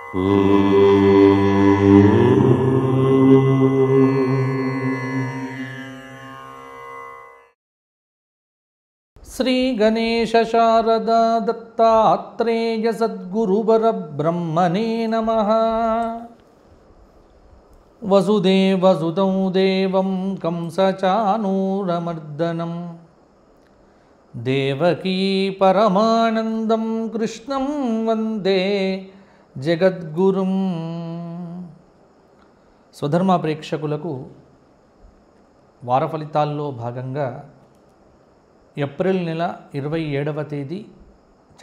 శ్రీ గణేశ శారదా దత్తాత్రేయ సద్గురువర బ్రహ్మణే నమః. వసుదేవసుతం దేవం కంసచానూరమర్దనం దేవకీ పరమానందం కృష్ణం వందే జగద్గురుం. స్వధర్మ ప్రేక్షకులకు వార ఫలితాల్లో భాగంగా ఏప్రిల్ నెల 27వ తేదీ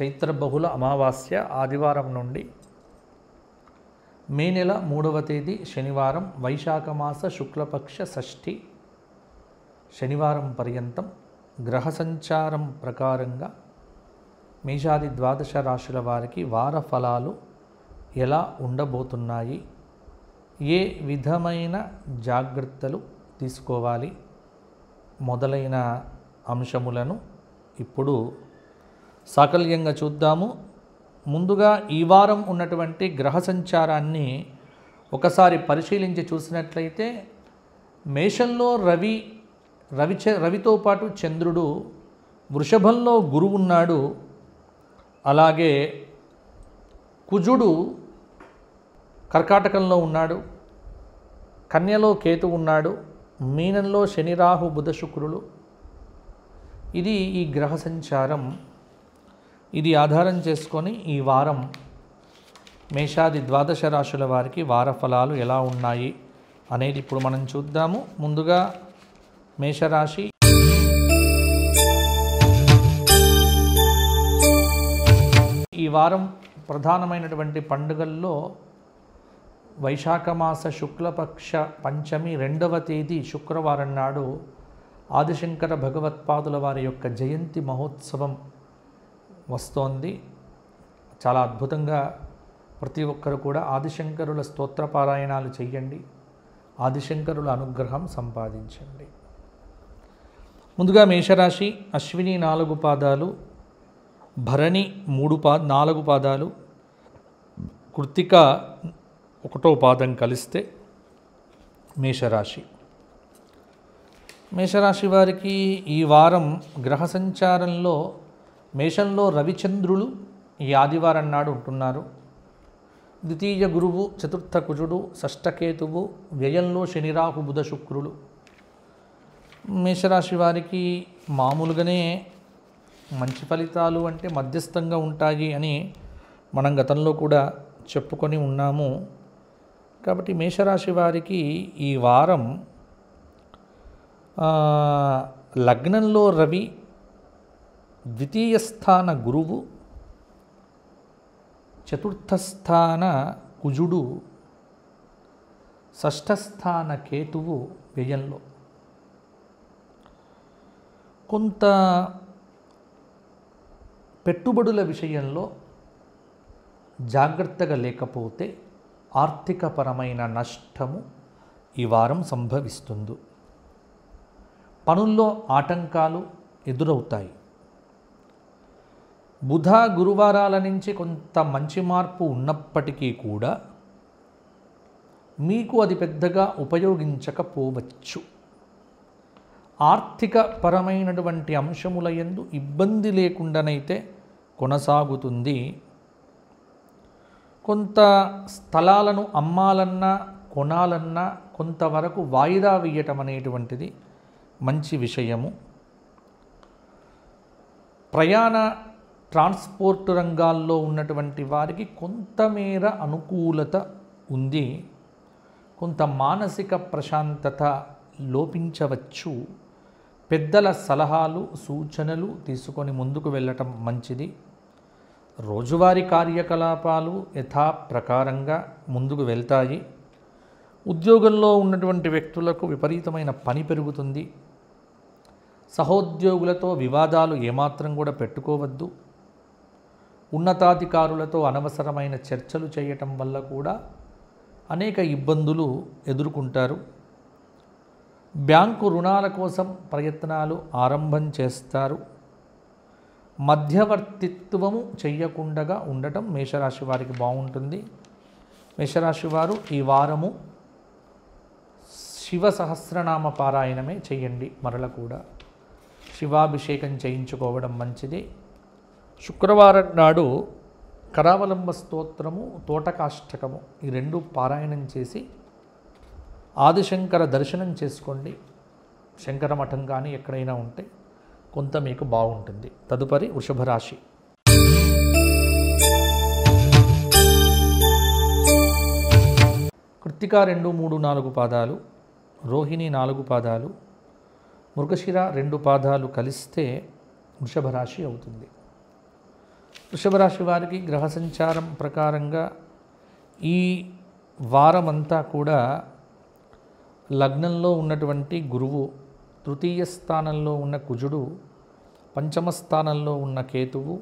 చైత్ర బహుళ అమావాస్య ఆదివారం నుండి మే నెల 3వ తేదీ శనివారం వైశాఖ మాస శుక్లపక్ష షష్ఠి శనివారం పర్యంతం గ్రహ సంచారం ప్రకారంగా మేషాది ద్వాదశ రాశుల వారికి వార ఫలాలు ఎలా ఉండబోతున్నాయి, ఏ విధమైన జాగ్రత్తలు తీసుకోవాలి మొదలైన అంశములను ఇప్పుడు సాకల్యంగా చూద్దాము. ముందుగా ఈ వారం ఉన్నటువంటి గ్రహ సంచారాన్ని ఒకసారి పరిశీలించి చూసినట్లయితే మేషంలో రవితో పాటు చంద్రుడు, వృషభంలో గురువు ఉన్నాడు, అలాగే కుజుడు కర్కాటకంలో ఉన్నాడు, కన్యలో కేతు ఉన్నాడు, మీనంలో శని రాహు బుధ శుక్రులు. ఇది ఈ గ్రహ సంచారం. ఇది ఆధారం చేసుకొని ఈ వారం మేషాది ద్వాదశ రాశుల వారికి వార ఫలాలు ఎలా ఉన్నాయి అనేది ఇప్పుడు మనం చూద్దాము. ముందుగా మేషరాశి. ఈ వారం ప్రధానమైనటువంటి పండుగల్లో వైశాఖ మాస శుక్లపక్ష పంచమి 2వ తేదీ శుక్రవారం నాడు ఆదిశంకర భగవత్పాదుల వారి యొక్క జయంతి మహోత్సవం వస్తోంది. చాలా అద్భుతంగా ప్రతి ఒక్కరు కూడా ఆదిశంకరుల స్తోత్రపారాయణాలు చెయ్యండి, ఆదిశంకరుల అనుగ్రహం సంపాదించండి. ముందుగా మేషరాశి. అశ్విని 4 పాదాలు, భరణి 4 పాదాలు, కృత్తిక 1వ పాదం కలిస్తే మేషరాశి. మేషరాశి వారికి ఈ వారం గ్రహ సంచారంలో మేషంలో రవిచంద్రులు ఈ ఆదివారం నాడు ఉంటున్నారు. ద్వితీయ గురువు, చతుర్థ కుజుడు, షష్ఠకేతువు, వ్యయంలో శనిరాహు బుధ శుక్రులు. మేషరాశి వారికి మామూలుగానే మంచి ఫలితాలు అంటే మధ్యస్థంగా ఉంటాయి అని మనం గతంలో కూడా చెప్పుకొని ఉన్నాము. కాబట్టి మేషరాశి వారికి ఈ వారం లగ్నంలో రవి, ద్వితీయ స్థాన గురువు, చతుర్థ స్థాన కుజుడు, షష్ఠస్థాన కేతువు వ్యయంలో. కొంత పెట్టుబడుల విషయంలో జాగ్రత్తగా లేకపోతే ఆర్థికపరమైన నష్టము ఈ వారం సంభవిస్తుంది. పనుల్లో ఆటంకాలు ఎదురవుతాయి. బుధ గురువారాల నుంచి కొంత మంచి మార్పు ఉన్నప్పటికీ కూడా మీకు అది పెద్దగా ఉపయోగించకపోవచ్చు. ఆర్థిక పరమైనటువంటి అంశముల యందు ఇబ్బంది లేకుండానైతే కొనసాగుతుంది. కొంత స్థలాలను అమ్మాలన్నా కొనాలన్నా కొంతవరకు వాయిదా వేయటం అనేటువంటిది మంచి విషయము. ప్రయాణ ట్రాన్స్పోర్ట్ రంగాల్లో ఉన్నటువంటి వారికి కొంతమేర అనుకూలత ఉంది. కొంత మానసిక ప్రశాంతత లోపించవచ్చు. పెద్దల సలహాలు సూచనలు తీసుకొని ముందుకు వెళ్ళటం మంచిది. రోజువారీ కార్యకలాపాలు యథాప్రకారంగా ముందుకు వెళ్తాయి. ఉద్యోగంలో ఉన్నటువంటి వ్యక్తులకు విపరీతమైన పని పెరుగుతుంది. సహోద్యోగులతో వివాదాలు ఏమాత్రం కూడా పెట్టుకోవద్దు. ఉన్నతాధికారులతో అనవసరమైన చర్చలు చేయటం వల్ల కూడా అనేక ఇబ్బందులు ఎదుర్కొంటారు. బ్యాంకు రుణాల కోసం ప్రయత్నాలు ఆరంభం చేస్తారు. మధ్యవర్తిత్వము చెయ్యకుండా ఉండటం మేషరాశి వారికి బాగుంటుంది. మేషరాశి వారు ఈ వారము శివ సహస్రనామ పారాయణమే చేయండి. మరల కూడా శివాభిషేకం చేయించుకోవడం మంచిది. శుక్రవారం నాడు కరావలంబ స్తోత్రము, తోటకాష్టకము ఈ రెండు పారాయణం చేసి ఆదిశంకర దర్శనం చేసుకోండి. శంకర మఠం కానీ ఎక్కడైనా ఉంటే కొంత మీకు బాగుంటుంది. తదుపరి వృషభ రాశి. కృత్తిక 2, 3, 4 పాదాలు, రోహిణి 4 పాదాలు, మృగశిర 2 పాదాలు కలిస్తే వృషభ రాశి అవుతుంది. వృషభ రాశి వారికి గ్రహ సంచారం ప్రకారంగా ఈ వారమంతా కూడా లగ్నంలో ఉన్నటువంటి గురువు, తృతీయ స్థానంలో ఉన్న కుజుడు, పంచమ స్థానంలో ఉన్న కేతువు,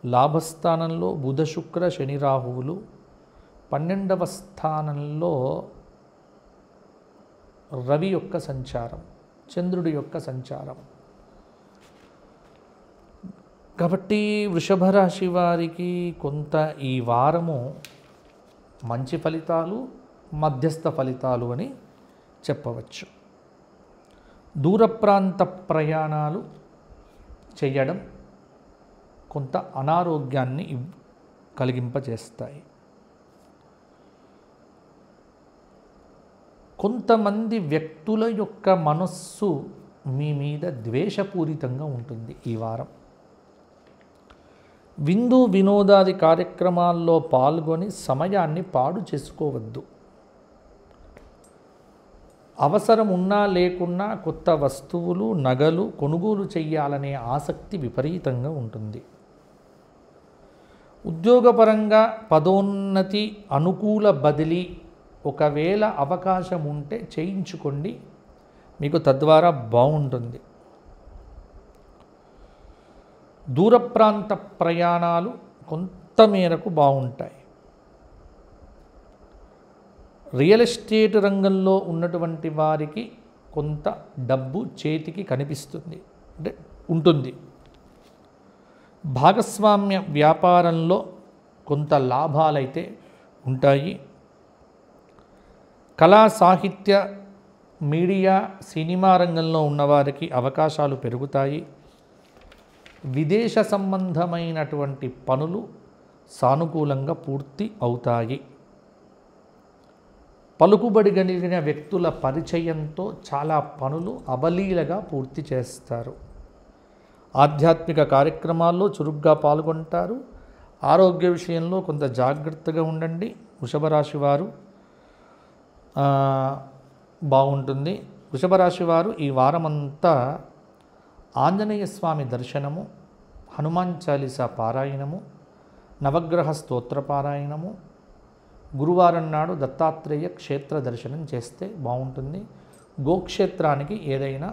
లాభస్థానంలో బుధ శుక్ర శని రాహువులు, 12వ స్థానంలో రవి యొక్క సంచారం, చంద్రుడి యొక్క సంచారం. కాబట్టి వృషభ రాశి వారికి కొంత ఈ వారము మంచి ఫలితాలు, మధ్యస్థ ఫలితాలు అని చెప్పవచ్చు. దూర ప్రాంత ప్రయాణాలు చేయడం కొంత అనారోగ్యాన్ని కలిగింపజేస్తాయి. కొంతమంది వ్యక్తుల యొక్క మనస్సు మీ మీద ద్వేషపూరితంగా ఉంటుంది. ఈ వారం విందు వినోదాది కార్యక్రమాల్లో పాల్గొని సమయాన్ని పాడు చేసుకోవద్దు. అవసరం ఉన్నా లేకున్నా కొత్త వస్తువులు, నగలు కొనుగోలు చేయాలనే ఆసక్తి విపరీతంగా ఉంటుంది. ఉద్యోగపరంగా పదోన్నతి, అనుకూల బదిలీ ఒకవేళ అవకాశం ఉంటే చేయించుకోండి, మీకు తద్వారా బాగుంటుంది. దూర ప్రాంత ప్రయాణాలు కొంత మేరకు బాగుంటాయి. రియల్ ఎస్టేట్ రంగంలో ఉన్నటువంటి వారికి కొంత డబ్బు చేతికి కనిపిస్తుంది, అంటే ఉంటుంది. భాగస్వామ్య వ్యాపారంలో కొంత లాభాలైతే ఉంటాయి. కళా సాహిత్య, మీడియా, సినిమా రంగంలో ఉన్నవారికి అవకాశాలు పెరుగుతాయి. విదేశ సంబంధమైనటువంటి పనులు సానుకూలంగా పూర్తి అవుతాయి. పలుకుబడి కలిగిన వ్యక్తుల పరిచయంతో చాలా పనులు అవలీలగా పూర్తి చేస్తారు. ఆధ్యాత్మిక కార్యక్రమాల్లో చురుగ్గా పాల్గొంటారు. ఆరోగ్య విషయంలో కొంత జాగ్రత్తగా ఉండండి. వృషభ రాశి వారు బాగుంటుంది. వృషభ రాశి వారు ఈ వారమంతా ఆంజనేయ స్వామి దర్శనము, హనుమాన్ చాలీసా పారాయణము, నవగ్రహ స్తోత్ర పారాయణము, గురువారం నాడు దత్తాత్రేయ క్షేత్ర దర్శనం చేస్తే బాగుంటుంది. గోక్షేత్రానికి ఏదైనా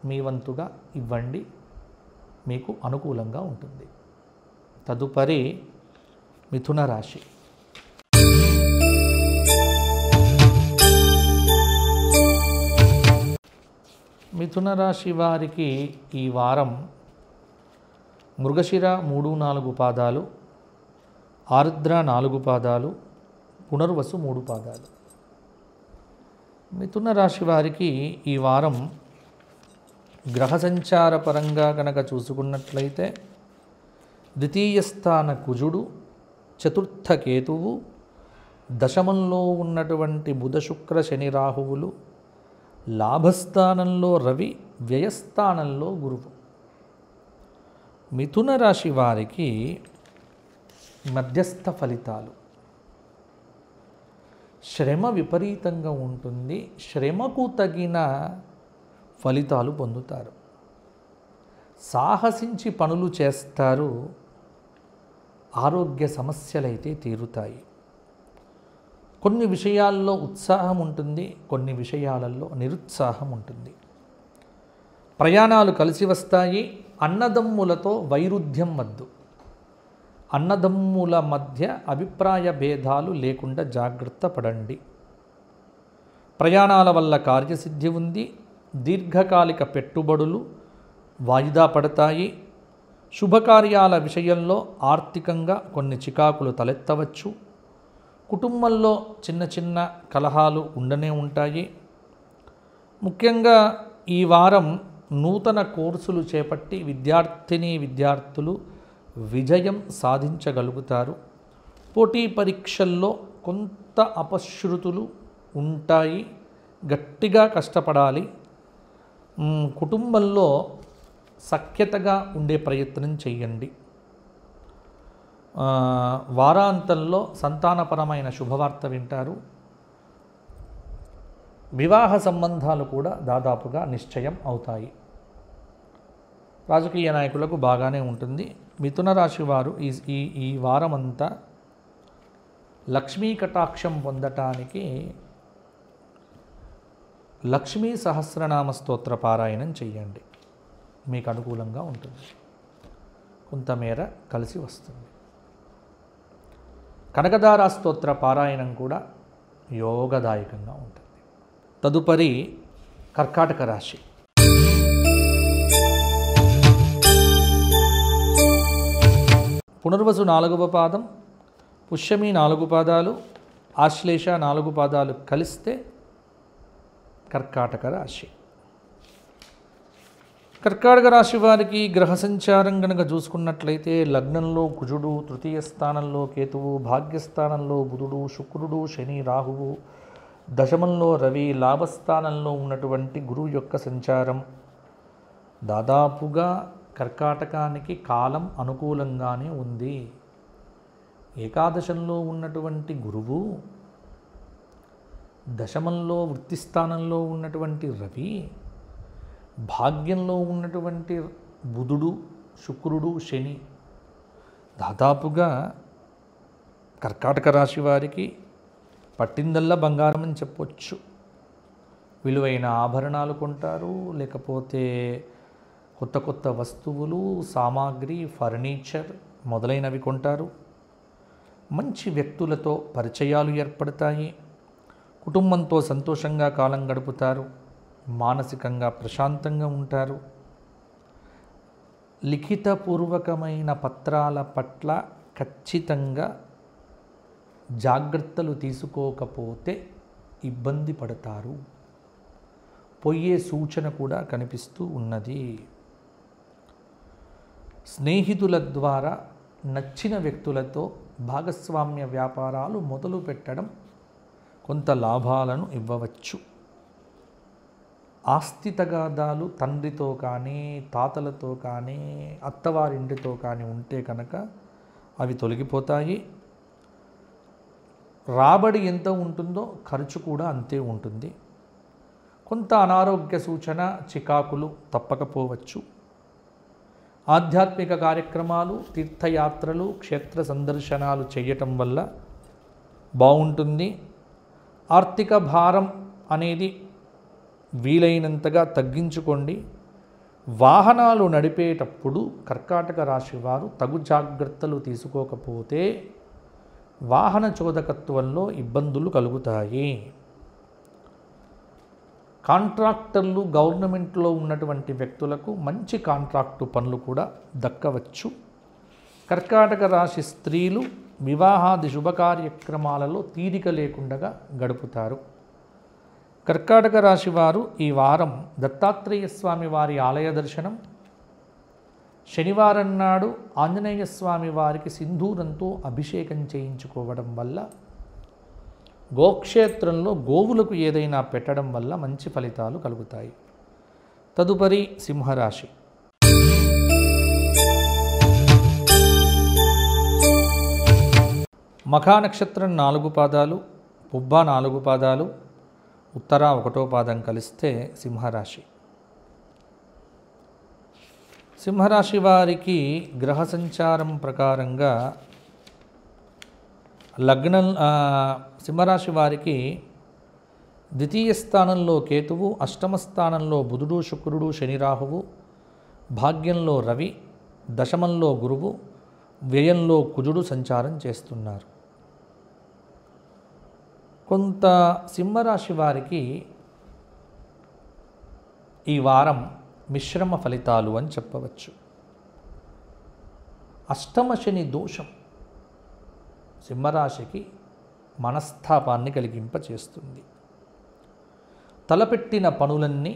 మీ వంతుగా ఇవ్వండి, మీకు అనుకూలంగా ఉంటుంది. తదుపరి మిథున రాశి. మిథున రాశి వారికి ఈ వారం మృగశిర 3, 4 పాదాలు, ఆరుద్ర 4 పాదాలు, పునర్వసు 3 పాదాలు. మిథున రాశి వారికి ఈ వారం గ్రహ సంచార పరంగా కనుక చూసుకున్నట్లయితే ద్వితీయ స్థాన కుజుడు, చతుర్థ కేతువు, దశమంలో ఉన్నటువంటి బుధ శుక్ర శని రాహువులు, లాభస్థానంలో రవి, వ్యయస్థానంలో గురువు. మిథున రాశి వారికి మధ్యస్థ ఫలితాలు. శ్రమ విపరీతంగా ఉంటుంది. శ్రమకు తగిన ఫలితాలు పొందుతారు. సాహసించి పనులు చేస్తారు. ఆరోగ్య సమస్యలైతే తీరుతాయి. కొన్ని విషయాల్లో ఉత్సాహం ఉంటుంది, కొన్ని విషయాలలో నిరుత్సాహం ఉంటుంది. ప్రయాణాలు కలిసి వస్తాయి. అన్నదమ్ములతో వైరుధ్యం వద్దు. అన్నదమ్ముల మధ్య అభిప్రాయ భేదాలు లేకుండా జాగ్రత్త పడండి. ప్రయాణాల వల్ల కార్యసిద్ధి ఉంది. దీర్ఘకాలిక పెట్టుబడులు వాయిదా పడతాయి. శుభకార్యాల విషయంలో ఆర్థికంగా కొన్ని చికాకులు తలెత్తవచ్చు. కుటుంబంలో చిన్న చిన్న కలహాలు ఉండనే ఉంటాయి. ముఖ్యంగా ఈ వారం నూతన కోర్సులు చేపట్టి విద్యార్థులు విజయం సాధించగలుగుతారు. పోటీ పరీక్షల్లో కొంత అపశృతులు ఉంటాయి, గట్టిగా కష్టపడాలి. కుటుంబంలో సఖ్యతగా ఉండే ప్రయత్నం చేయండి. వారాంతంలో సంతానపరమైన శుభవార్త వింటారు. వివాహ సంబంధాలు కూడా దాదాపుగా నిశ్చయం అవుతాయి. రాజకీయ నాయకులకు బాగానే ఉంటుంది. మిథున రాశి వారు ఈ వారమంతా లక్ష్మీ కటాక్షం పొందటానికి లక్ష్మీ సహస్రనామ స్తోత్ర పారాయణం చేయండి. మీకు అనుకూలంగా ఉంటుంది, కొంతమేర కలిసి వస్తుంది. కనకదార స్తోత్ర పారాయణం కూడా యోగదాయకంగా ఉంటుంది. తదుపరి కర్కాటక రాశి. పునర్వసు 4వ పాదం, పుష్యమి 4 పాదాలు, ఆశ్లేష 4 పాదాలు కలిస్తే కర్కాటక రాశి. కర్కాటక రాశి వారికి గ్రహ సంచారం కనుక చూసుకున్నట్లయితే లగ్నంలో కుజుడు, తృతీయ స్థానంలో కేతువు, భాగ్యస్థానంలో బుధుడు, శుక్రుడు, శని, రాహువు, దశమంలో రవి, లాభస్థానంలో ఉన్నటువంటి గురువు యొక్క సంచారం. దాదాపుగా కర్కాటకానికి కాలం అనుకూలంగానే ఉంది. ఏకాదశంలో ఉన్నటువంటి గురువు, దశమంలో వృత్తిస్థానంలో ఉన్నటువంటి రవి, భాగ్యంలో ఉన్నటువంటి బుధుడు, శుక్రుడు, శని దాదాపుగా కర్కాటక రాశి వారికి పట్టిందల్లా బంగారం అని చెప్పొచ్చు. విలువైన ఆభరణాలు కొంటారు, లేకపోతే కొత్త కొత్త వస్తువులు, సామాగ్రి, ఫర్నిచర్ మొదలైనవి కొంటారు. మంచి వ్యక్తులతో పరిచయాలు ఏర్పడతాయి. కుటుంబంతో సంతోషంగా కాలం గడుపుతారు. మానసికంగా ప్రశాంతంగా ఉంటారు. లిఖితపూర్వకమైన పత్రాల పట్ల ఖచ్చితంగా జాగ్రత్తలు తీసుకోకపోతే ఇబ్బంది పడతారు. పోయే సూచన కూడా కనిపిస్తూ ఉన్నది. స్నేహితుల ద్వారా నచ్చిన వ్యక్తులతో భాగస్వామ్య వ్యాపారాలు మొదలు పెట్టడం కొంత లాభాలను ఇవ్వవచ్చు. ఆస్తి తగాదాలు తండ్రితో కానీ, తాతలతో కానీ, అత్తవారింటితో కానీ ఉంటే కనుక అవి తొలగిపోతాయి. రాబడి ఎంత ఉంటుందో ఖర్చు కూడా అంతే ఉంటుంది. కొంత అనారోగ్య సూచన, చికాకులు తప్పకపోవచ్చు. ఆధ్యాత్మిక కార్యక్రమాలు, తీర్థయాత్రలు, క్షేత్ర సందర్శనాలు చేయటం వల్ల బాగుంటుంది. ఆర్థిక భారం అనేది వీలైనంతగా తగ్గించుకోండి. వాహనాలు నడిపేటప్పుడు కర్కాటక రాశి వారు తగు జాగ్రత్తలు తీసుకోకపోతే వాహన చోదకత్వంలో ఇబ్బందులు కలుగుతాయి. కాంట్రాక్టర్లు, గవర్నమెంట్లో ఉన్నటువంటి వ్యక్తులకు మంచి కాంట్రాక్టు పనులు కూడా దక్కవచ్చు. కర్కాటక రాశి స్త్రీలు వివాహాది శుభకార్యక్రమాలలో తీరిక లేకుండా గడుపుతారు. కర్కాటక రాశి వారు ఈ వారం దత్తాత్రేయ స్వామి వారి ఆలయ దర్శనం, శనివారం నాడు ఆంజనేయ స్వామి వారికి సింధూరంతో అభిషేకం చేయించుకోవడం వల్ల, గోక్షేత్రంలో గోవులకు ఏదైనా పెట్టడం వల్ల మంచి ఫలితాలు కలుగుతాయి. తదుపరి సింహరాశి. మఖా నక్షత్రం 4 పాదాలు, పుబ్బ 4 పాదాలు, ఉత్తర 1వ పాదం కలిస్తే సింహరాశి. సింహరాశి వారికి గ్రహ సంచారం ప్రకారంగా సింహరాశి వారికి ద్వితీయ స్థానంలో కేతువు, అష్టమ స్థానంలో బుధుడు, శుక్రుడు, శని, రాహువు, భాగ్యంలో రవి, దశమంలో గురువు, వ్యయంలో కుజుడు సంచారం చేస్తున్నారు. కొంత సింహరాశి వారికి ఈ వారం మిశ్రమ ఫలితాలు అని చెప్పవచ్చు. అష్టమ శని దోషం సింహరాశికి మనస్తాపాన్ని కలిగింపచేస్తుంది. తలపెట్టిన పనులన్నీ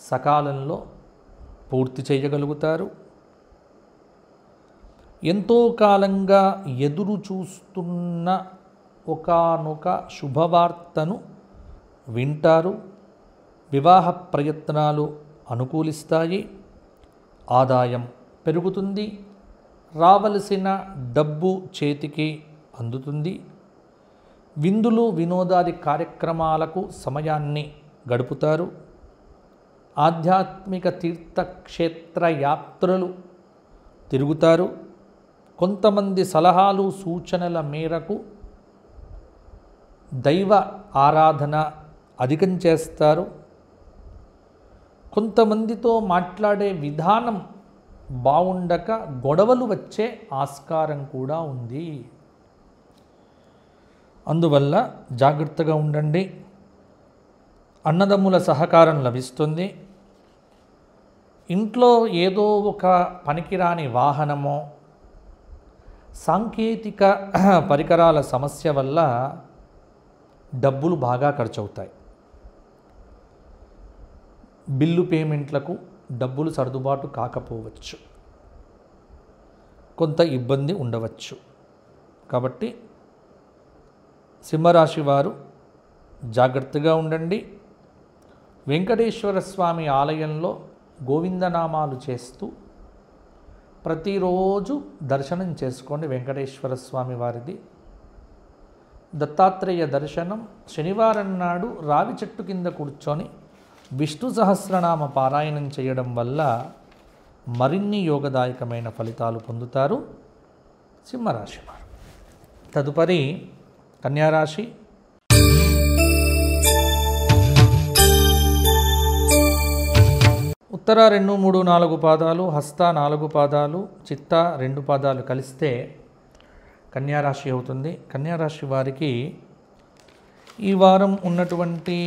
సకాలంలో పూర్తి చేయగలుగుతారు. ఎంతో కాలంగా ఎదురు చూస్తున్న ఒకానొక శుభవార్తను వింటారు. వివాహ ప్రయత్నాలు అనుకూలిస్తాయి. ఆదాయం పెరుగుతుంది. రావలసిన డబ్బు చేతికి అందుతుంది. విందులు వినోదాది కార్యక్రమాలకు సమయాన్ని గడుపుతారు. ఆధ్యాత్మిక తీర్థక్షేత్ర యాత్రలు తిరుగుతారు. కొంతమంది సలహాలు సూచనల మేరకు దైవ ఆరాధన అధికం చేస్తారు. కొంతమందితో మాట్లాడే విధానం బాగుండక గొడవలు వచ్చే ఆస్కారం కూడా ఉంది. అందువల్ల జాగ్రత్తగా ఉండండి. అన్నదమ్ముల సహకారం లభిస్తుంది. ఇంట్లో ఏదో ఒక పనికిరాని వాహనమో సాంకేతిక పరికరాల సమస్య వల్ల డబ్బులు బాగా ఖర్చవుతాయి. బిల్లు పేమెంట్లకు డబ్బులు సర్దుబాటు కాకపోవచ్చు. కొంత ఇబ్బంది ఉండవచ్చు. కాబట్టి సింహరాశి వారు జాగ్రత్తగా ఉండండి. వెంకటేశ్వర స్వామి ఆలయంలో గోవిందనామాలు చేస్తూ ప్రతిరోజు దర్శనం చేసుకోండి. వెంకటేశ్వర స్వామి వారిది. దత్తాత్రేయ దర్శనం శనివారం నాడు రావి చెట్టు కింద కూర్చొని విష్ణు సహస్రనామ పారాయణం చేయడం వల్ల మరిన్ని యోగదాయకమైన ఫలితాలు పొందుతారు సింహరాశి వారు. తదుపరి కన్యారాశి. ఉత్తర 2, 3, 4 పాదాలు, హస్త 4 పాదాలు, చిత్త 2 పాదాలు కలిస్తే కన్యారాశి అవుతుంది. కన్యారాశి వారికి ఈ వారం ఉన్నటువంటి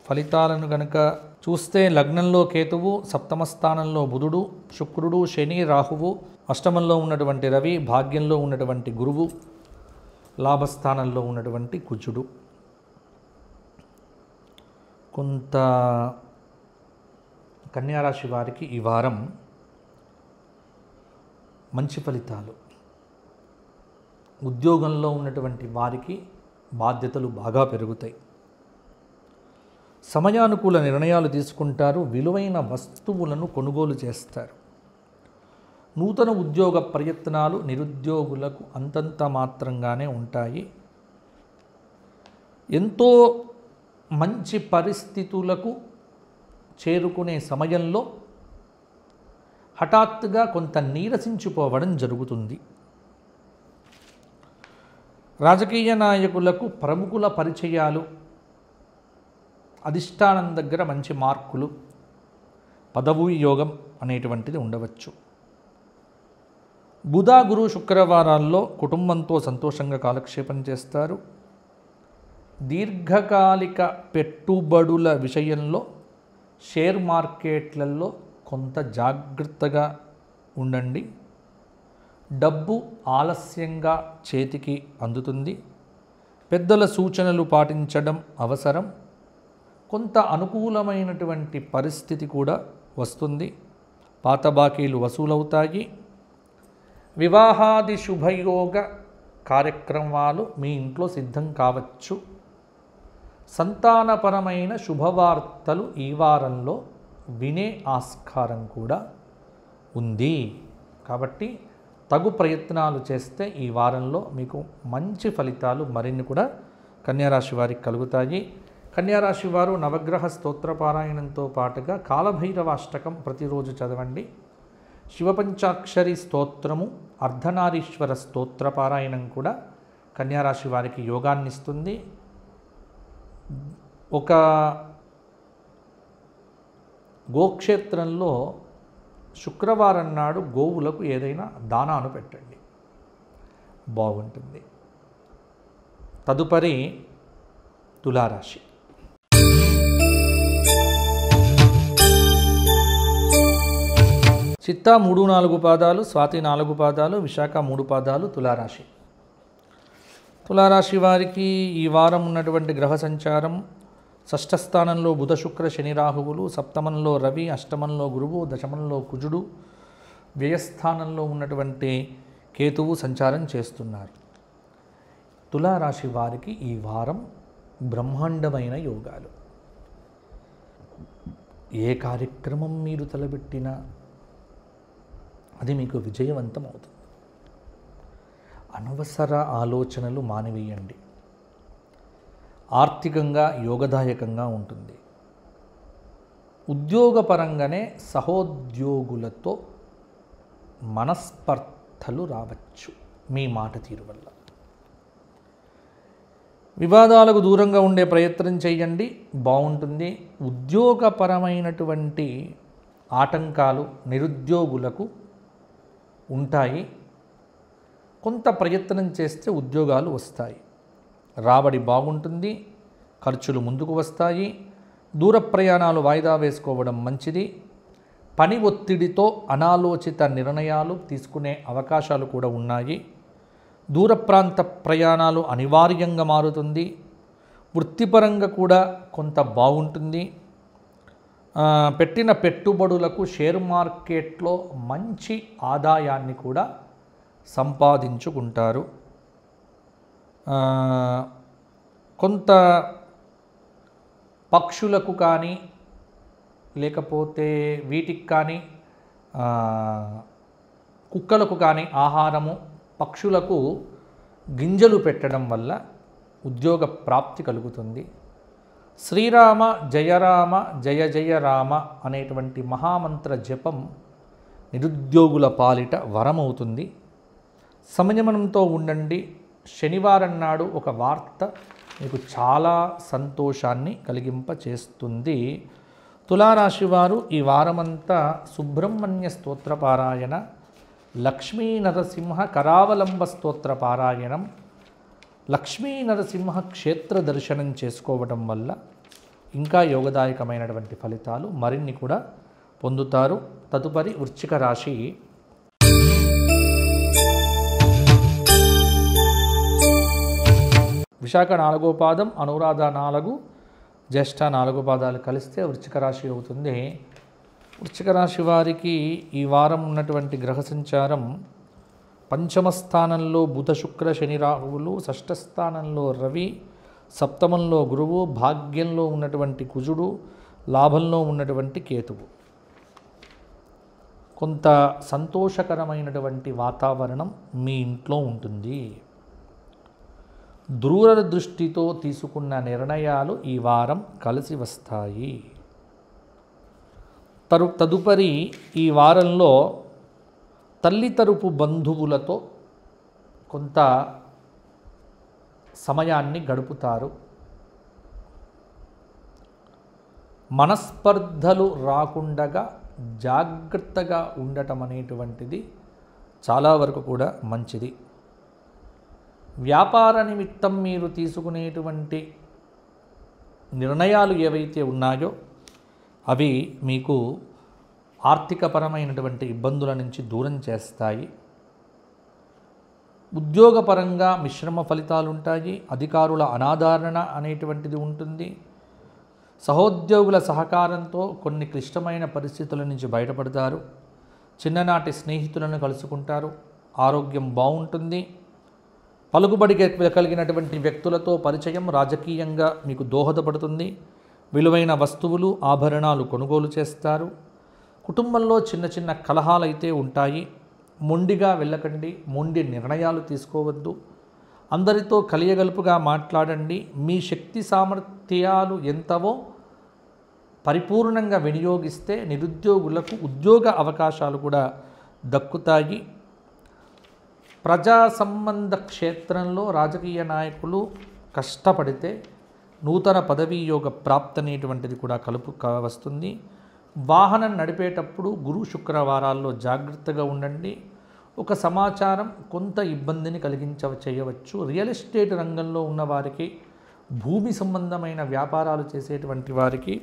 ఫలితాలను కనుక చూస్తే లగ్నంలో కేతువు, సప్తమ స్థానంలో బుధుడు, శుక్రుడు, శని, రాహువు, అష్టమంలో ఉన్నటువంటి రవి, భాగ్యంలో ఉన్నటువంటి గురువు, లాభస్థానంలో ఉన్నటువంటి కుజుడు. కొంత కన్యారాశి వారికి ఈ వారం మంచి ఫలితాలు. ఉద్యోగంలో ఉన్నటువంటి వారికి బాధ్యతలు బాగా పెరుగుతాయి. సమయానుకూల నిర్ణయాలు తీసుకుంటారు. విలువైన వస్తువులను కొనుగోలు చేస్తారు. నూతన ఉద్యోగ ప్రయత్నాలు నిరుద్యోగులకు అంతంత మాత్రంగానే ఉంటాయి. ఎంతో మంచి పరిస్థితులకు చేరుకునే సమయంలో హఠాత్తుగా కొంత నీరసించిపోవడం జరుగుతుంది. రాజకీయ నాయకులకు ప్రముఖుల పరిచయాలు, అధిష్టానం దగ్గర మంచి మార్కులు, పదవి యోగం అనేటువంటిది ఉండవచ్చు. బుధ, గురు, శుక్రవారాల్లో కుటుంబంతో సంతోషంగా కాలక్షేపం చేస్తారు. దీర్ఘకాలిక పెట్టుబడుల విషయంలో షేర్ మార్కెట్లలో కొంత జాగ్రత్తగా ఉండండి. డబ్బు ఆలస్యంగా చేతికి అందుతుంది. పెద్దల సూచనలు పాటించడం అవసరం. కొంత అనుకూలమైనటువంటి పరిస్థితి కూడా వస్తుంది. పాత బాకీలు వసూలవుతాయి. వివాహాది శుభయోగ కార్యక్రమాలు మీ ఇంట్లో సిద్ధం కావచ్చు. సంతానపరమైన శుభవార్తలు ఈ వారంలో వినే ఆస్కారం కూడా ఉంది. కాబట్టి తగు ప్రయత్నాలు చేస్తే ఈ వారంలో మీకు మంచి ఫలితాలు మరిన్ని కూడా కన్యారాశి వారికి కలుగుతాయి. కన్యారాశి వారు నవగ్రహ స్తోత్రపారాయణంతో పాటుగా కాలభైరవాష్టకం ప్రతిరోజు చదవండి. శివపంచాక్షరి స్తోత్రము, అర్ధనారీశ్వర స్తోత్రపారాయణం కూడా కన్యారాశి వారికి యోగాన్ని ఇస్తుంది. ఒక గోక్షేత్రంలో శుక్రవారం నాడు గోవులకు ఏదైనా దానాను పెట్టండి, బాగుంటుంది. తదుపరి తులారాశి. చిత్త 3, 4 పాదాలు, స్వాతి 4 పాదాలు, విశాఖ 3 పాదాలు తులారాశి. తులారాశి వారికి ఈ వారం ఉన్నటువంటి గ్రహ సంచారం షష్ఠ స్థానంలో బుధ శుక్ర శని రాహువులు, సప్తమంలో రవి, అష్టమంలో గురువు, దశమంలో కుజుడు, వ్యయస్థానంలో ఉన్నటువంటి కేతువు సంచారం చేస్తున్నారు. తులారాశి వారికి ఈ వారం బ్రహ్మాండమైన యోగాలు. ఏ కార్యక్రమం మీరు తలపెట్టినా అది మీకు విజయవంతం అవుతుంది. అనవసర ఆలోచనలు మానివేయండి. ఆర్థికంగా యోగదాయకంగా ఉంటుంది. ఉద్యోగపరంగానే సహోద్యోగులతో మనస్పర్ధలు రావచ్చు మీ మాట తీరు వల్ల. వివాదాలకు దూరంగా ఉండే ప్రయత్నం చేయండి, బాగుంటుంది. ఉద్యోగపరమైనటువంటి ఆటంకాలు నిరుద్యోగులకు ఉంటాయి. కొంత ప్రయత్నం చేస్తే ఉద్యోగాలు వస్తాయి. రాబడి బాగుంటుంది. ఖర్చులు ముందుకు వస్తాయి. దూర ప్రయాణాలు వాయిదా వేసుకోవడం మంచిది. పని ఒత్తిడితో అనాలోచిత నిర్ణయాలు తీసుకునే అవకాశాలు కూడా ఉన్నాయి. దూర ప్రాంత ప్రయాణాలు అనివార్యంగా మారుతుంది. వృత్తిపరంగా కూడా కొంత బాగుంటుంది. పెట్టిన పెట్టుబడులకు షేర్ మార్కెట్లో మంచి ఆదాయాన్ని కూడా సంపాదించుకుంటారు. కొంత పక్షులకు కానీ లేకపోతే వీటికి కానీ కుక్కలకు కానీ ఆహారము, పక్షులకు గింజలు పెట్టడం వల్ల ఉద్యోగ ప్రాప్తి కలుగుతుంది. శ్రీరామ జయరామ జయ జయ రామ అనేటువంటి మహామంత్ర జపం నిరుద్యోగుల పాలిట వరమవుతుంది. సంయమనంతో ఉండండి. శనివారం నాడు ఒక వార్త మీకు చాలా సంతోషాన్ని కలిగింపచేస్తుంది. తులారాశి వారు ఈ వారమంతా సుబ్రహ్మణ్య స్తోత్ర పారాయణ, లక్ష్మీ నరసింహ కరావలంబ స్తోత్ర పారాయణం, లక్ష్మీ నరసింహ క్షేత్ర దర్శనం చేసుకోవడం వల్ల ఇంకా యోగదాయకమైనటువంటి ఫలితాలు మరిన్ని కూడా పొందుతారు. తదుపరి వృశ్చిక రాశి. విశాఖ 4వ పాదం, అనురాధ 4, జ్యేష్ఠ 4 పాదాలు కలిస్తే వృశ్చిక రాశి అవుతుంది. వృశ్చిక రాశి వారికి ఈ వారం ఉన్నటువంటి గ్రహ సంచారం పంచమ స్థానంలో బుధ శుక్ర శని రాహువులు, షష్ఠ స్థానంలో రవి, సప్తమంలో గురువు, భాగ్యంలో ఉన్నటువంటి కుజుడు, లాభంలో ఉన్నటువంటి కేతువు. కొంత సంతోషకరమైనటువంటి వాతావరణం మీ ఇంట్లో ఉంటుంది. దూరదృష్టితో తీసుకున్న నిర్ణయాలు ఈ వారం కలిసి వస్తాయి. తదుపరి ఈ వారంలో తల్లి తరపు బంధువులతో కొంత సమయాన్ని గడుపుతారు. మనస్పర్ధలు రాకుండా జాగ్రత్తగా ఉండటం అనేటువంటిది చాలా వరకు కూడా మంచిది. వ్యాపార నిమిత్తం మీరు తీసుకునేటువంటి నిర్ణయాలు ఏవైతే ఉన్నాయో అవి మీకు ఆర్థికపరమైనటువంటి ఇబ్బందుల నుంచి దూరం చేస్తాయి. ఉద్యోగపరంగా మిశ్రమ ఫలితాలు ఉంటాయి. అధికారుల అనాదరణ అనేటువంటిది ఉంటుంది. సహోద్యోగుల సహకారంతో కొన్ని క్లిష్టమైన పరిస్థితుల నుంచి బయటపడతారు. చిన్ననాటి స్నేహితులను కలుసుకుంటారు. ఆరోగ్యం బాగుంటుంది. పలుకుబడి కలిగినటువంటి వ్యక్తులతో పరిచయం రాజకీయంగా మీకు దోహదపడుతుంది. విలువైన వస్తువులు, ఆభరణాలు కొనుగోలు చేస్తారు. కుటుంబంలో చిన్న చిన్న కలహాలు అయితే ఉంటాయి. మొండిగా వెళ్ళకండి. మొండి నిర్ణయాలు తీసుకోవద్దు. అందరితో కలియగలుపుగా మాట్లాడండి. మీ శక్తి సామర్థ్యాలు ఎంతవో పరిపూర్ణంగా వినియోగిస్తే నిరుద్యోగులకు ఉద్యోగ అవకాశాలు కూడా దక్కుతాయి. ప్రజా సంబంధ క్షేత్రంలో రాజకీయ నాయకులు కష్టపడితే నూతన పదవీ యోగ ప్రాప్తి అనేటువంటిది కూడా వస్తుంది. వాహనం నడిపేటప్పుడు గురు శుక్రవారాల్లో జాగ్రత్తగా ఉండండి. ఒక సమాచారం కొంత ఇబ్బందిని చేయవచ్చు. రియల్ ఎస్టేట్ రంగంలో ఉన్నవారికి, భూమి సంబంధమైన వ్యాపారాలు చేసేటువంటి వారికి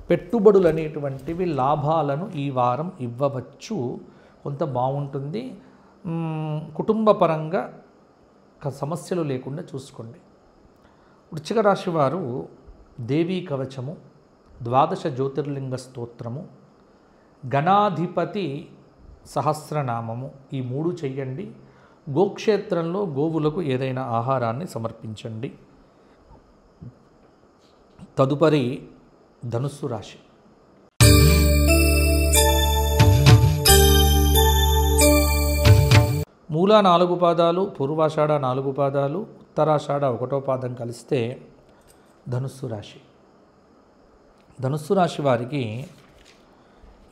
పెట్టుబడులు అనేటువంటివి లాభాలను ఈ వారం ఇవ్వవచ్చు. కొంత బాగుంటుంది. కుటుంబ పరంగా సమస్యలు లేకుండా చూసుకోండి. వృశ్చిక రాశి వారు దేవీ కవచము, ద్వాదశ జ్యోతిర్లింగ స్తోత్రము, గణాధిపతి సహస్రనామము ఈ 3 చెయ్యండి. గోక్షేత్రంలో గోవులకు ఏదైనా ఆహారాన్ని సమర్పించండి. తదుపరి ధనుస్సు రాశి. మూల 4 పాదాలు, పూర్వాషాఢ 4 పాదాలు, ఉత్తరాషాఢ 1వ పాదం కలిస్తే ధనుస్సు రాశి. ధనుస్సు రాశి వారికి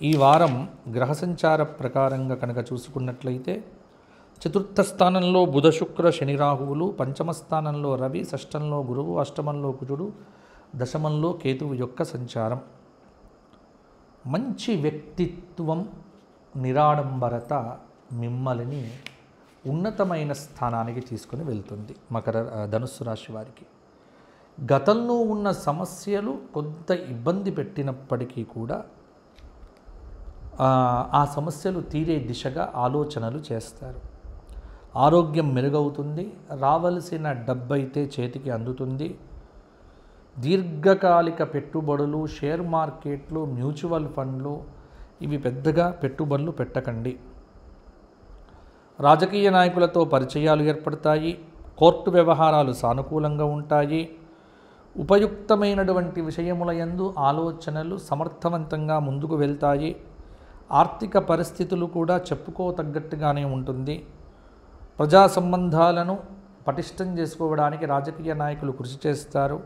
ఈ వారం గ్రహ సంచార ప్రకారంగా కనుక చూసుకున్నట్లయితే చతుర్థ స్థానంలో బుధ శుక్ర శని రాహువులు, పంచమ స్థానంలో రవి, షష్టంలో గురువు, అష్టమంలో కుజుడు, దశమంలో కేతువు యొక్క సంచారం. మంచి వ్యక్తిత్వం, నిరాడంబరత మిమ్మల్ని ఉన్నతమైన స్థానానికి తీసుకొని వెళ్తుంది ధనుస్సు రాశి వారికి. గతంలో ఉన్న సమస్యలు కొంత ఇబ్బంది పెట్టినప్పటికీ కూడా ఆ సమస్యలు తీరే దిశగా ఆలోచనలు చేస్తారు. ఆరోగ్యం మెరుగవుతుంది. రావలసిన డబ్బు అయితే చేతికి అందుతుంది. దీర్ఘకాలిక పెట్టుబడులు, షేర్ మార్కెట్లు, మ్యూచువల్ ఫండ్లు ఇవి పెద్దగా పెట్టుబడులు పెట్టకండి. రాజకీయ నాయకులతో పరిచయాలు ఏర్పడతాయి. కోర్టు వ్యవహారాలు సానుకూలంగా ఉంటాయి. ఉపయుక్తమైనటువంటి విషయముల యందు ఆలోచనలు సమర్థవంతంగా ముందుకు వెళ్తాయి. ఆర్థిక పరిస్థితులు కూడా చెప్పుకోతగ్గట్టుగానే ఉంటుంది. ప్రజా సంబంధాలను పటిష్టం చేసుకోవడానికి రాజకీయ నాయకులు కృషి చేస్తారు.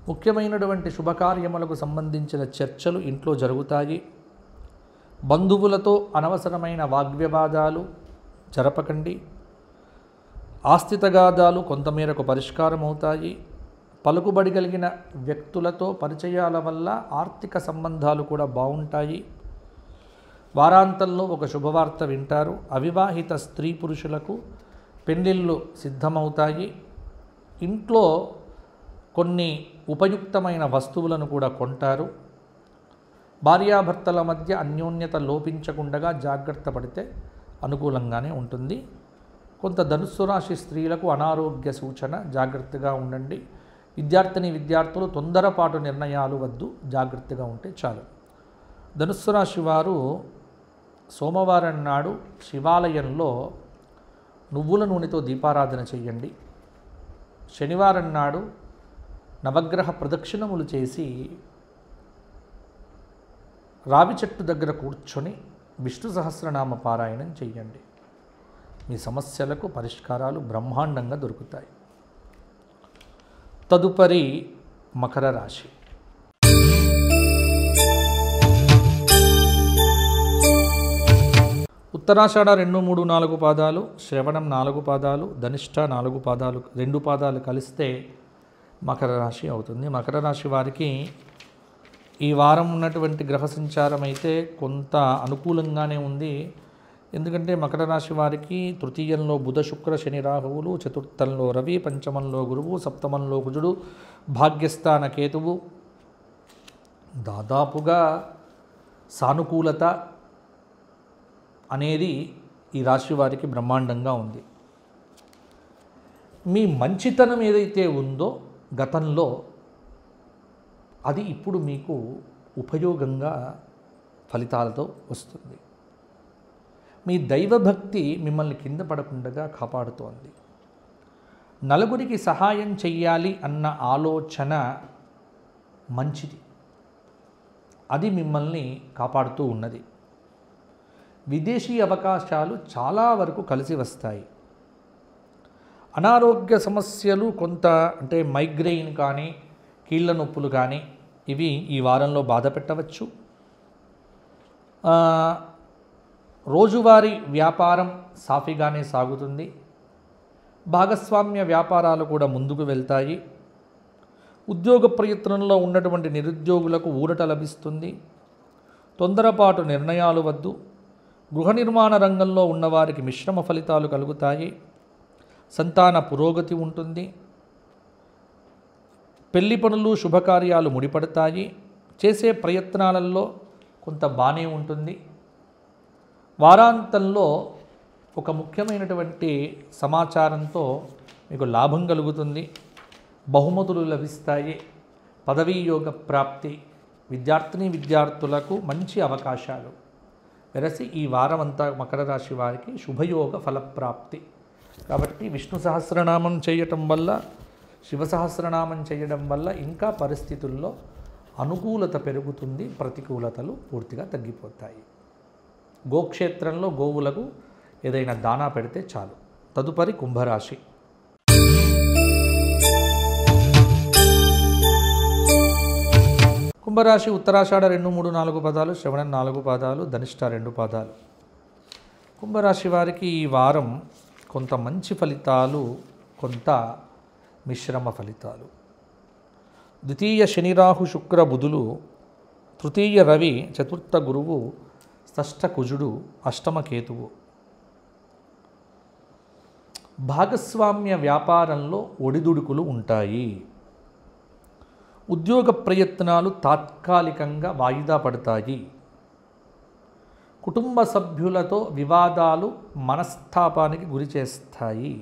ముఖ్యమైనటువంటి శుభకార్యములకు సంబంధించిన చర్చలు ఇంట్లో జరుగుతాయి. బంధువులతో అనవసరమైన వాగ్వివాదాలు జరపకండి. ఆస్తి తగాదాలు కొంతమేరకు పరిష్కారం అవుతాయి. పలుకుబడి కలిగిన వ్యక్తులతో పరిచయాల వల్ల ఆర్థిక సంబంధాలు కూడా బాగుంటాయి. వారాంతంలో ఒక శుభవార్త వింటారు. అవివాహిత స్త్రీ పురుషులకు పెళ్ళిళ్ళు సిద్ధమవుతాయి. ఇంట్లో కొన్ని ఉపయుక్తమైన వస్తువులను కూడా కొంటారు. భార్యాభర్తల మధ్య అన్యోన్యత లోపించకుండా జాగ్రత్త పడితే అనుకూలంగానే ఉంటుంది. కొంత ధనుస్సు రాశి స్త్రీలకు అనారోగ్య సూచన, జాగ్రత్తగా ఉండండి. విద్యార్థులు తొందరపాటు నిర్ణయాలు వద్దు, జాగ్రత్తగా ఉంటే చాలు. ధనుస్సు రాశి వారు సోమవారం నాడు శివాలయంలో నువ్వుల నూనెతో దీపారాధన చేయండి. శనివారం నాడు నవగ్రహ ప్రదక్షిణములు చేసి రావి చెట్టు దగ్గర కూర్చొని విష్ణు సహస్రనామ పారాయణం చేయండి. మీ సమస్యలకు పరిష్కారాలు బ్రహ్మాండంగా దొరుకుతాయి. తదుపరి మకర రాశి. ఉత్తరాషాఢ 2, 3, 4 పాదాలు, శ్రవణం 4 పాదాలు, ధనిష్ట 4 పాదాలు, 2 పాదాలు కలిస్తే మకర రాశి అవుతుంది. మకర రాశి వారికి ఈ వారం ఉన్నటువంటి గ్రహ సంచారం అయితే కొంత అనుకూలంగానే ఉంది. ఎందుకంటే మకర రాశి వారికి తృతీయంలో బుధ శుక్ర శని రాహువులు, చతుర్థంలో రవి, పంచమంలో గురువు, సప్తమంలో కుజుడు, భాగ్యస్థాన కేతువు, దాదాపుగా సానుకూలత అనేది ఈ రాశి వారికి బ్రహ్మాండంగా ఉంది. మీ మంచితనం ఏదైతే ఉందో గతంలో అది ఇప్పుడు మీకు ఉపయోగంగా ఫలితాలతో వస్తుంది. మీ దైవభక్తి మిమ్మల్ని కింద పడకుండా కాపాడుతోంది. నలుగురికి సహాయం చెయ్యాలి అన్న ఆలోచన మంచిది, అది మిమ్మల్ని కాపాడుతూ ఉన్నది. విదేశీ అవకాశాలు చాలా వరకు కలిసి వస్తాయి. అనారోగ్య సమస్యలు కొంత అంటే మైగ్రెయిన్ కానీ కీళ్ళ నొప్పులు కానీ ఇవి ఈ వారంలో బాధ పెట్టవచ్చు. రోజువారీ వ్యాపారం సాఫీగానే సాగుతుంది. భాగస్వామ్య వ్యాపారాలు కూడా ముందుకు వెళ్తాయి. ఉద్యోగ ప్రయత్నంలో ఉన్నటువంటి నిరుద్యోగులకు ఊరట లభిస్తుంది. తొందరపాటు నిర్ణయాలు వద్దు. గృహ నిర్మాణ రంగంలో ఉన్నవారికి మిశ్రమ ఫలితాలు కలుగుతాయి. సంతాన పురోగతి ఉంటుంది. పెళ్లి పనులు శుభకార్యాలు ముడిపడతాయి. చేసే ప్రయత్నాలలో కొంత బానే ఉంటుంది. వారాంతంలో ఒక ముఖ్యమైనటువంటి సమాచారంతో మీకు లాభం కలుగుతుంది, బహుమతులు లభిస్తాయి, పదవీ యోగ ప్రాప్తి, విద్యార్థులకు మంచి అవకాశాలు వెరసి ఈ వారం అంతా మకర రాశి వారికి శుభయోగ ఫలప్రాప్తి. కాబట్టి విష్ణు సహస్రనామం చేయటం వల్ల, శివ సహస్రనామం చేయడం వల్ల ఇంకా పరిస్థితుల్లో అనుకూలత పెరుగుతుంది, ప్రతికూలతలు పూర్తిగా తగ్గిపోతాయి. గోక్షేత్రంలో గోవులకు ఏదైనా దానా పెడితే చాలు. తదుపరి కుంభరాశి. కుంభరాశి ఉత్తరాషాఢ 2, 3, 4 పాదాలు, శ్రవణం 4 పాదాలు, ధనిష్ట 2 పాదాలు. కుంభరాశి వారికి ఈ వారం కొంత మంచి ఫలితాలు, కొంత మిశ్రమ ఫలితాలు. ద్వితీయ శని రాహు శుక్ర బుధులు, తృతీయ రవి, చతుర్థ గురువు, షష్ఠ కుజుడు, అష్టమ కేతువు. భాగస్వామ్య వ్యాపారంలో ఒడిదుడుకులు ఉంటాయి. ఉద్యోగ ప్రయత్నాలు తాత్కాలికంగా వాయిదా పడతాయి. కుటుంబ సభ్యులతో వివాదాలు మనస్తాపానికి గురి చేస్తాయి.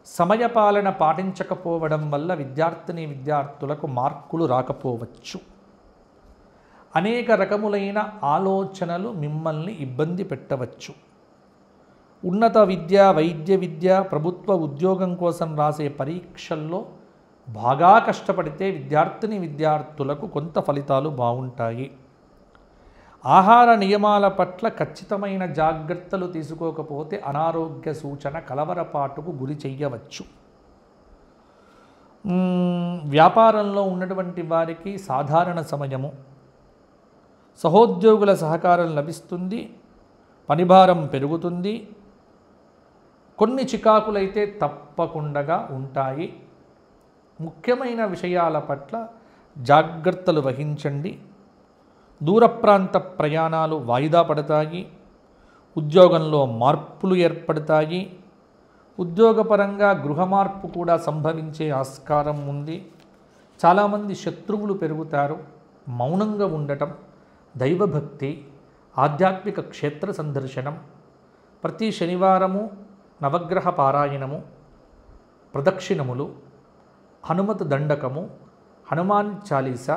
సమయపాలన పాటించకపోవడం వల్ల విద్యార్థులకు మార్కులు రాకపోవచ్చు. అనేక రకములైన ఆలోచనలు మిమ్మల్ని ఇబ్బంది పెట్టవచ్చు. ఉన్నత విద్య, వైద్య విద్య, ప్రభుత్వ ఉద్యోగం కోసం రాసే పరీక్షల్లో బాగా కష్టపడితే విద్యార్థులకు కొంత ఫలితాలు బాగుంటాయి. ఆహార నియమాల పట్ల ఖచ్చితమైన జాగ్రత్తలు తీసుకోకపోతే అనారోగ్య సూచన, కలవరపాటుకు గురి చెయ్యవచ్చు. వ్యాపారంలో ఉన్నటువంటి వారికి సాధారణ సమయము, సహోద్యోగుల సహకారం లభిస్తుంది, పనిభారం పెరుగుతుంది. కొన్ని చికాకులైతే తప్పకుండా ఉంటాయి. ముఖ్యమైన విషయాల పట్ల జాగ్రత్తలు వహించండి. దూర ప్రాంత ప్రయాణాలు వాయిదా పడతాయి. ఉద్యోగంలో మార్పులు ఏర్పడతాయి. ఉద్యోగపరంగా గృహ మార్పు కూడా సంభవించే ఆస్కారం ఉంది. చాలామంది శత్రువులు పెరుగుతారు. మౌనంగా ఉండటం, దైవభక్తి, ఆధ్యాత్మిక క్షేత్ర సందర్శనం, ప్రతి శనివారము నవగ్రహ పారాయణము, ప్రదక్షిణములు, హనుమత్ దండకము, హనుమాన్ చాలీసా,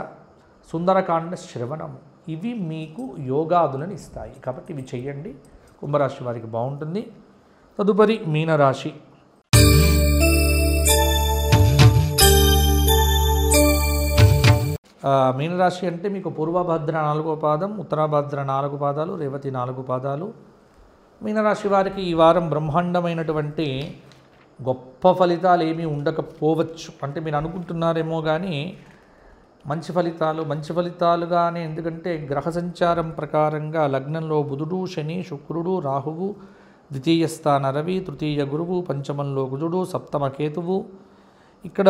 సుందరకాండ శ్రవణము, ఇవి మీకు యోగాదులను ఇస్తాయి. కాబట్టి ఇవి చెయ్యండి. కుంభరాశి వారికి బాగుంటుంది. తదుపరి మీనరాశి. మీనరాశి అంటే మీకు పూర్వభద్ర 4వ పాదం, ఉత్తరాభద్ర 4 పాదాలు, రేవతి 4 పాదాలు. మీనరాశి వారికి ఈ వారం బ్రహ్మాండమైనటువంటి గొప్ప ఫలితాలు ఏమీ ఉండకపోవచ్చు. అంటే మీరు అనుకుంటున్నారేమో కానీ మంచి ఫలితాలుగానే, ఎందుకంటే గ్రహ సంచారం ప్రకారంగా లగ్నంలో బుధుడు, శని, శుక్రుడు, రాహువు, ద్వితీయ స్థాన రవి, తృతీయ గురువు, పంచమంలో కుజుడు, సప్తమ కేతువు. ఇక్కడ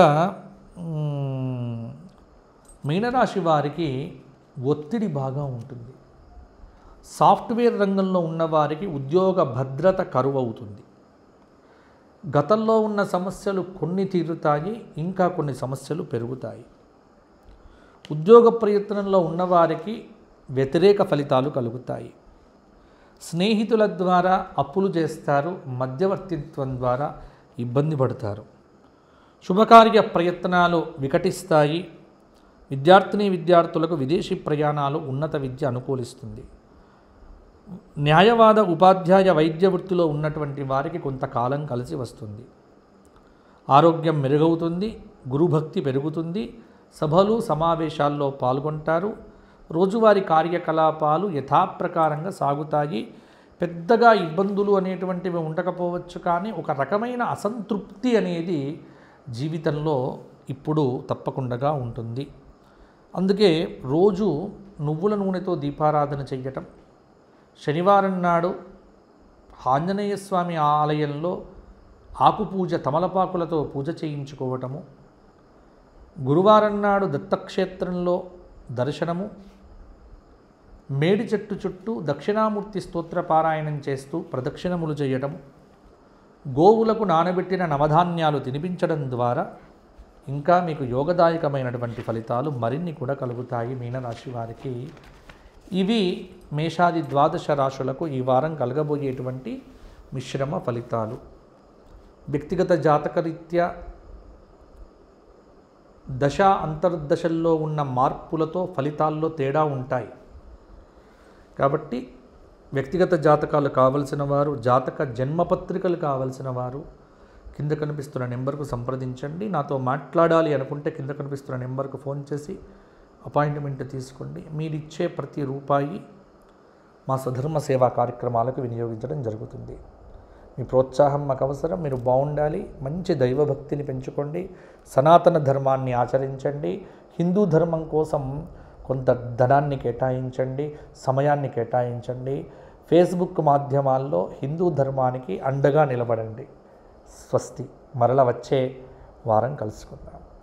మీనరాశి వారికి ఒత్తిడి బాగా ఉంటుంది. సాఫ్ట్వేర్ రంగంలో ఉన్నవారికి ఉద్యోగ భద్రత కరువు అవుతుంది. గతంలో ఉన్న సమస్యలు కొన్ని తీరుతాయి, ఇంకా కొన్ని సమస్యలు పెరుగుతాయి. ఉద్యోగ ప్రయత్నంలో ఉన్నవారికి వ్యతిరేక ఫలితాలు కలుగుతాయి. స్నేహితుల ద్వారా అప్పులు చేస్తారు, మధ్యవర్తిత్వం ద్వారా ఇబ్బంది పడతారు. శుభకార్య ప్రయత్నాలు వికటిస్తాయి. విద్యార్థులకు విదేశీ ప్రయాణాలు, ఉన్నత విద్య అనుకూలిస్తుంది. న్యాయవాద, ఉపాధ్యాయ, వైద్య వృత్తిలో ఉన్నటువంటి వారికి కొంతకాలం కలిసి వస్తుంది. ఆరోగ్యం మెరుగవుతుంది. గురుభక్తి పెరుగుతుంది. సభలు, సమావేశాల్లో పాల్గొంటారు. రోజువారీ కార్యకలాపాలు యథాప్రకారంగా సాగుతాయి. పెద్దగా ఇబ్బందులు అనేటువంటివి ఉండకపోవచ్చు, కానీ ఒక రకమైన అసంతృప్తి అనేది జీవితంలో ఇప్పుడు తప్పకుండా ఉంటుంది. అందుకే రోజు నువ్వుల నూనెతో దీపారాధన చెయ్యటం, శనివారం నాడు ఆంజనేయ స్వామి ఆలయంలో ఆకుపూజ, తమలపాకులతో పూజ చేయించుకోవటము, గురువారం నాడు దత్తక్షేత్రంలో దర్శనము, మేడి చెట్టు చుట్టూ దక్షిణామూర్తి స్తోత్ర పారాయణం చేస్తూ ప్రదక్షిణములు చేయటం, గోవులకు నానబెట్టిన నవధాన్యాలు తినిపించడం ద్వారా ఇంకా మీకు యోగదాయకమైనటువంటి ఫలితాలు మరిన్ని కూడా కలుగుతాయి మీనరాశి వారికి. ఇవి మేషాది 12 రాశులకు ఈ వారం కలగబోయేటువంటి మిశ్రమ ఫలితాలు. వ్యక్తిగత జాతకరీత్యా దశ అంతర్దశల్లో ఉన్న మార్పులతో ఫలితాల్లో తేడా ఉంటాయి. కాబట్టి వ్యక్తిగత జాతకాలు కావలసిన వారు, జాతక జన్మపత్రికలు కావలసిన వారు కింద కనిపిస్తున్న నెంబర్కు సంప్రదించండి. నాతో మాట్లాడాలి అనుకుంటే కింద కనిపిస్తున్న నెంబర్కు ఫోన్ చేసి అపాయింట్మెంట్ తీసుకోండి. మీరిచ్చే ప్రతి రూపాయి మా స్వధర్మ సేవా కార్యక్రమాలకు వినియోగించడం జరుగుతుంది. మీ ప్రోత్సాహం మాకు అవసరం. మీరు బాగుండాలి, మంచి దైవభక్తిని పెంచుకోండి, సనాతన ధర్మాన్ని ఆచరించండి, హిందూ ధర్మం కోసం కొంత ధనాన్ని కేటాయించండి, సమయాన్ని కేటాయించండి. ఫేస్బుక్ మాధ్యమాల్లో హిందూ ధర్మానికి అండగా నిలబడండి. స్వస్తి. మరల వచ్చే వారం కలుసుకుందాం.